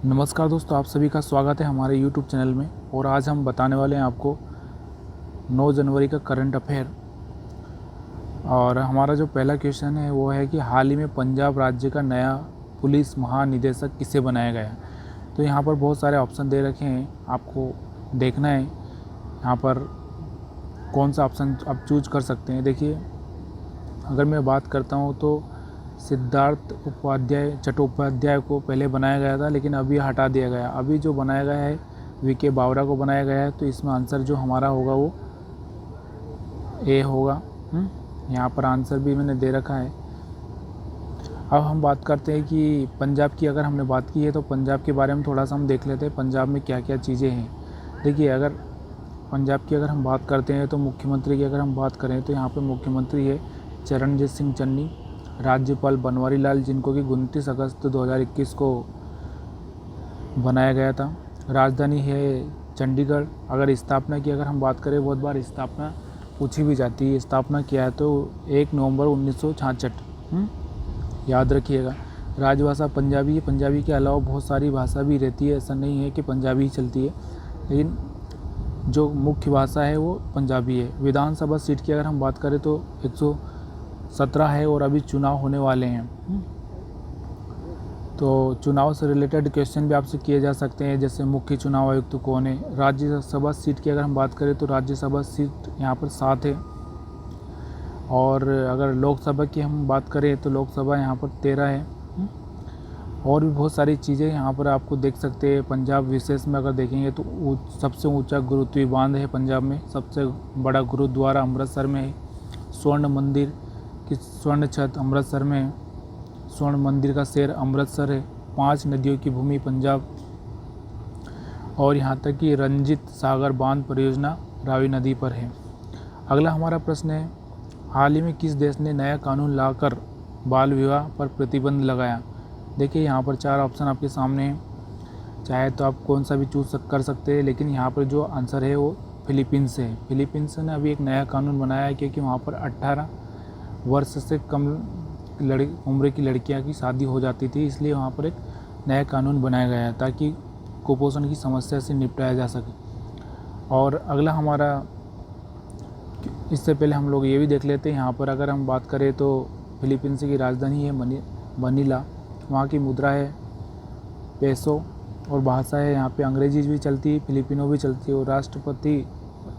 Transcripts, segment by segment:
नमस्कार दोस्तों, आप सभी का स्वागत है हमारे YouTube चैनल में। और आज हम बताने वाले हैं आपको 9 जनवरी का करंट अफेयर। और हमारा जो पहला क्वेश्चन है वो है कि हाल ही में पंजाब राज्य का नया पुलिस महानिदेशक किसे बनाया गया। तो यहाँ पर बहुत सारे ऑप्शन दे रखे हैं, आपको देखना है यहाँ पर कौन सा ऑप्शन आप चूज कर सकते हैं। देखिए, अगर मैं बात करता हूँ तो सिद्धार्थ चट्टोपाध्याय को पहले बनाया गया था, लेकिन अभी हटा दिया गया। अभी जो बनाया गया है वीके बावरा को बनाया गया है। तो इसमें आंसर जो हमारा होगा वो ए होगा। यहाँ पर आंसर भी मैंने दे रखा है। अब हम बात करते हैं कि पंजाब की अगर हमने बात की है तो पंजाब के बारे में थोड़ा सा हम देख लेते हैं, पंजाब में क्या क्या चीज़ें हैं। देखिए, अगर पंजाब की अगर हम बात करते हैं तो मुख्यमंत्री की अगर हम बात करें तो यहाँ पर मुख्यमंत्री है चरणजीत सिंह चन्नी। राज्यपाल बनवारी लाल, जिनको कि 29 अगस्त 2021 को बनाया गया था। राजधानी है चंडीगढ़। अगर स्थापना की अगर हम बात करें, बहुत बार स्थापना पूछी भी जाती है, स्थापना किया है तो 1 नवंबर 1966। याद रखिएगा। राजभाषा पंजाबी है। पंजाबी के अलावा बहुत सारी भाषा भी रहती है, ऐसा नहीं है कि पंजाबी ही चलती है, लेकिन जो मुख्य भाषा है वो पंजाबी है। विधानसभा सीट की अगर हम बात करें तो 117 है और अभी चुनाव होने वाले हैं। तो चुनाव से रिलेटेड क्वेश्चन भी आपसे किए जा सकते हैं, जैसे मुख्य चुनाव आयुक्त कौन है। राज्यसभा सीट की अगर हम बात करें तो राज्यसभा सीट यहाँ पर 7 है। और अगर लोकसभा की हम बात करें तो लोकसभा यहाँ पर 13 है। और भी बहुत सारी चीज़ें यहाँ पर आपको देख सकते हैं। पंजाब विशेष में अगर देखेंगे तो सबसे ऊंचा गुरुत्वीय बांध है पंजाब में। सबसे बड़ा गुरुद्वारा अमृतसर में है। स्वर्ण मंदिर की स्वर्ण छत अमृतसर में है। स्वर्ण मंदिर का शहर अमृतसर है। 5 नदियों की भूमि पंजाब। और यहाँ तक कि रंजीत सागर बांध परियोजना रावी नदी पर है। अगला हमारा प्रश्न है, हाल ही में किस देश ने नया कानून लाकर बाल विवाह पर प्रतिबंध लगाया। देखिए, यहाँ पर 4 ऑप्शन आपके सामने हैं, चाहे तो आप कौन सा भी चूज कर सकते हैं, लेकिन यहाँ पर जो आंसर है वो फिलीपींस है। फिलीपींस ने अभी एक नया कानून बनाया है, क्योंकि वहाँ पर 18 वर्ष से कम उम्र की लड़कियां की शादी हो जाती थी, इसलिए वहाँ पर एक नया कानून बनाया गया है ताकि कुपोषण की समस्या से निपटाया जा सके। और अगला हमारा, इससे पहले हम लोग ये भी देख लेते हैं, यहाँ पर अगर हम बात करें तो फिलीपींस की राजधानी है मनीला। वहाँ की मुद्रा है पेसो और भाषा है यहाँ पे अंग्रेजी भी चलती है, फिलिपिनो भी चलती है। और राष्ट्रपति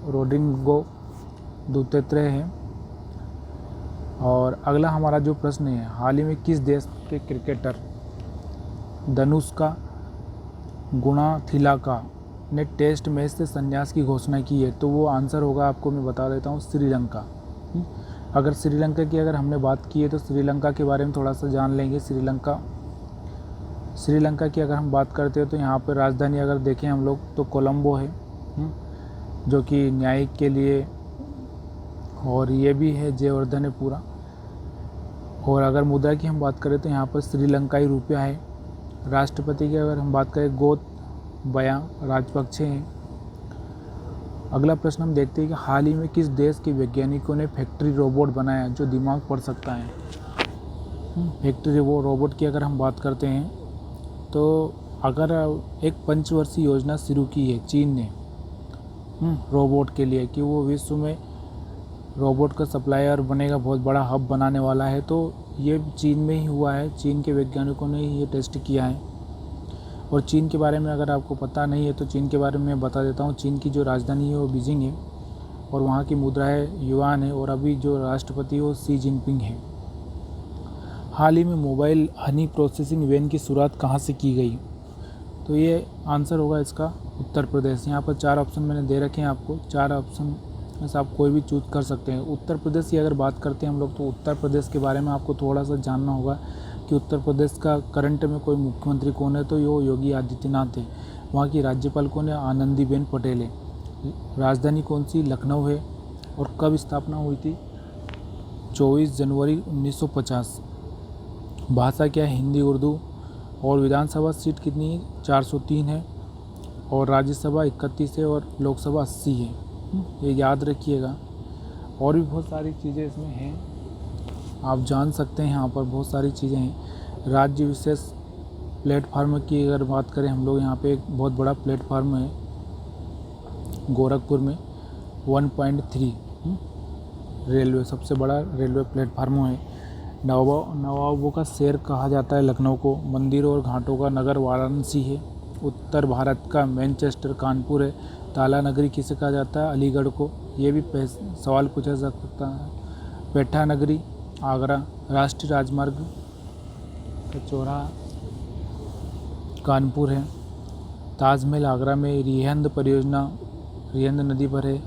रोड्रिगो दुतेर्ते है। और अगला हमारा जो प्रश्न है, हाल ही में किस देश के क्रिकेटर धनुष्का गुणाथिलाका ने टेस्ट मैच से संन्यास की घोषणा की है। तो वो आंसर होगा, आपको मैं बता देता हूँ, श्रीलंका। अगर श्रीलंका की अगर हमने बात की है तो श्रीलंका के बारे में थोड़ा सा जान लेंगे। श्रीलंका की अगर हम बात करते हैं तो यहाँ पर राजधानी अगर देखें हम लोग तो कोलंबो है, जो कि न्यायिक के लिए, और ये भी है जयवर्धन है पूरा। और अगर मुद्रा की हम बात करें तो यहाँ पर श्रीलंकाई रुपया है। राष्ट्रपति की अगर हम बात करें गोतबाया राजपक्षे हैं। अगला प्रश्न हम देखते हैं कि हाल ही में किस देश के वैज्ञानिकों ने फैक्ट्री रोबोट बनाया जो दिमाग पढ़ सकता है। फैक्ट्री रोबोट की अगर हम बात करते हैं तो अगर एक पंचवर्षीय योजना शुरू की है चीन ने रोबोट के लिए, कि वो विश्व में रोबोट का सप्लायर बनेगा, बहुत बड़ा हब बनाने वाला है। तो ये चीन में ही हुआ है, चीन के वैज्ञानिकों ने ही ये टेस्ट किया है। और चीन के बारे में अगर आपको पता नहीं है तो चीन के बारे में मैं बता देता हूँ। चीन की जो राजधानी है वो बीजिंग है और वहाँ की मुद्रा है युआन है। और अभी जो राष्ट्रपति है वो शी जिनपिंग है। हाल ही में मोबाइल हनी प्रोसेसिंग वैन की शुरुआत कहाँ से की गई। तो ये आंसर होगा इसका उत्तर प्रदेश। यहाँ पर 4 ऑप्शन मैंने दे रखे हैं आपको, 4 ऑप्शन में से आप कोई भी चूज कर सकते हैं। उत्तर प्रदेश की अगर बात करते हैं हम लोग तो उत्तर प्रदेश के बारे में आपको थोड़ा सा जानना होगा कि उत्तर प्रदेश का करंट में कोई मुख्यमंत्री कौन है। तो ये योगी आदित्यनाथ है। वहाँ की राज्यपाल कौन है, आनंदीबेन पटेल है। राजधानी कौन सी, लखनऊ है। और कब स्थापना हुई थी, 24 जनवरी 1950। भाषा क्या है, हिंदी उर्दू। और विधानसभा सीट कितनी है, 403 है। और राज्यसभा 31 है और लोकसभा 80 है। ये याद रखिएगा। और भी बहुत सारी चीज़ें इसमें हैं, आप जान सकते हैं। यहाँ पर बहुत सारी चीज़ें हैं। राज्य विशेष प्लेटफार्म की अगर बात करें हम लोग, यहाँ पे एक बहुत बड़ा प्लेटफार्म है गोरखपुर में 1.3 रेलवे, सबसे बड़ा रेलवे प्लेटफार्म है। नवाबों का शहर कहा जाता है लखनऊ को। मंदिरों और घाटों का नगर वाराणसी है। उत्तर भारत का मैनचेस्टर कानपुर है। ताला नगरी किसे कहा जाता है? अलीगढ़ को। ये भी सवाल पूछा जा सकता है। पेठा नगरी आगरा। राष्ट्रीय राजमार्ग का चौराहा कानपुर है। ताजमहल आगरा में। रिहंद परियोजना रिहंद नदी पर है।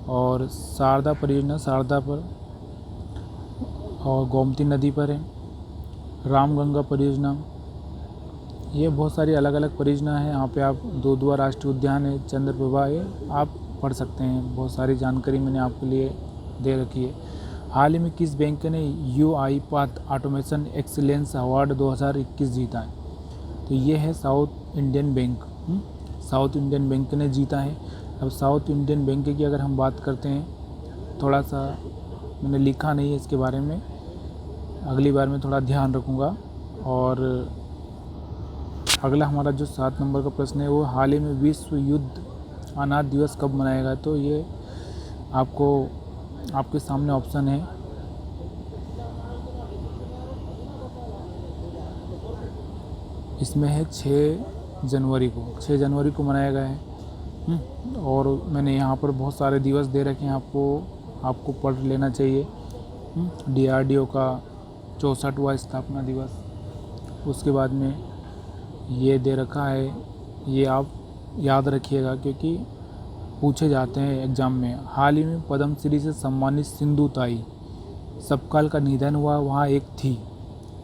और शारदा परियोजना शारदा पर और गोमती नदी पर है। रामगंगा परियोजना, ये बहुत सारी अलग अलग परियोजना है। यहाँ पे आप दुधवा राष्ट्रीय उद्यान है, चंद्रप्रभा है, आप पढ़ सकते हैं। बहुत सारी जानकारी मैंने आपके लिए दे रखी है। हाल ही में किस बैंक ने UI path automation excellence award 2021 जीता है? तो ये है south Indian bank. South Indian bank ने जीता है। अब साउथ इंडियन बैंक की अगर हम बात करते हैं, थोड़ा सा मैंने लिखा नहीं है इसके बारे में, अगली बार में थोड़ा ध्यान रखूँगा। और अगला हमारा जो 7 नंबर का प्रश्न है वो हाल ही में विश्व युद्ध अनाथ दिवस कब मनाया गया? तो ये आपको आपके सामने ऑप्शन है। इसमें है 6 जनवरी को। 6 जनवरी को मनाया गया है। और मैंने यहाँ पर बहुत सारे दिवस दे रखे हैं, आपको पढ़ लेना चाहिए। DRDO का 64वां स्थापना दिवस, उसके बाद में ये दे रखा है, ये आप याद रखिएगा क्योंकि पूछे जाते हैं एग्ज़ाम में। हाल ही में पद्मश्री से सम्मानित सिंधु ताई सबकाल का निधन हुआ, वहाँ एक थी।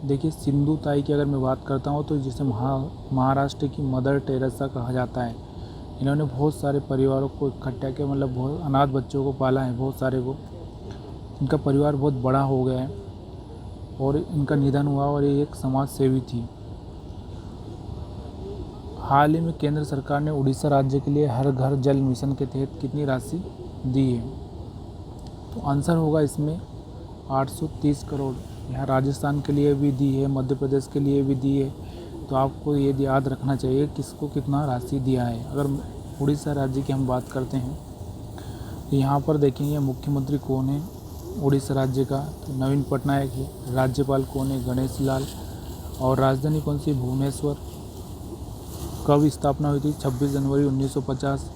देखिए सिंधु ताई की अगर मैं बात करता हूँ तो जिसे महाराष्ट्र की मदर टेरेसा कहा जाता है। इन्होंने बहुत सारे परिवारों को इकट्ठा किया, मतलब बहुत अनाथ बच्चों को पाला है, बहुत सारे को। इनका परिवार बहुत बड़ा हो गया है और इनका निधन हुआ और ये एक समाज सेवी थी। हाल ही में केंद्र सरकार ने उड़ीसा राज्य के लिए हर घर जल मिशन के तहत कितनी राशि दी है? तो आंसर होगा इसमें 830 करोड़। यहाँ राजस्थान के लिए भी दी है, मध्य प्रदेश के लिए भी दी है। तो आपको ये याद रखना चाहिए किसको कितना राशि दिया है। अगर उड़ीसा राज्य की हम बात करते हैं तो यहाँ पर देखेंगे मुख्यमंत्री कौन है उड़ीसा राज्य का, तो नवीन पटनायक है। राज्यपाल कौन है? गणेश लाल। और राजधानी कौन सी? भुवनेश्वर। कब स्थापना हुई थी? 26 जनवरी 1950।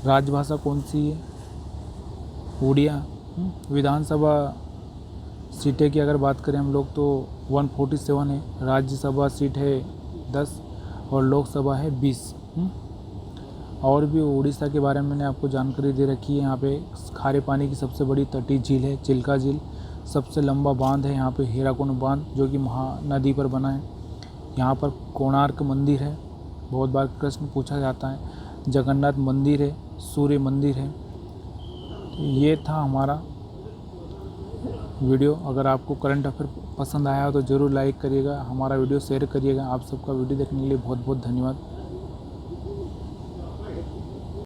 राजभाषा कौन सी है? उड़िया। विधानसभा सीटें की अगर बात करें हम लोग तो 147 है। राज्यसभा सीट है 10 और लोकसभा है 20। और भी उड़ीसा के बारे में मैंने आपको जानकारी दे रखी है। यहाँ पे खारे पानी की सबसे बड़ी तटीय झील है चिल्का झील। सबसे लंबा बांध है यहाँ पे हीराकुंड बांध, जो कि महानदी पर बना है। यहाँ पर कोणार्क मंदिर है, बहुत बार प्रश्न पूछा जाता है। जगन्नाथ मंदिर है, सूर्य मंदिर है। ये था हमारा वीडियो। अगर आपको करंट अफेयर पसंद आया हो तो ज़रूर लाइक करिएगा, हमारा वीडियो शेयर करिएगा। आप सबका वीडियो देखने के लिए बहुत बहुत धन्यवाद।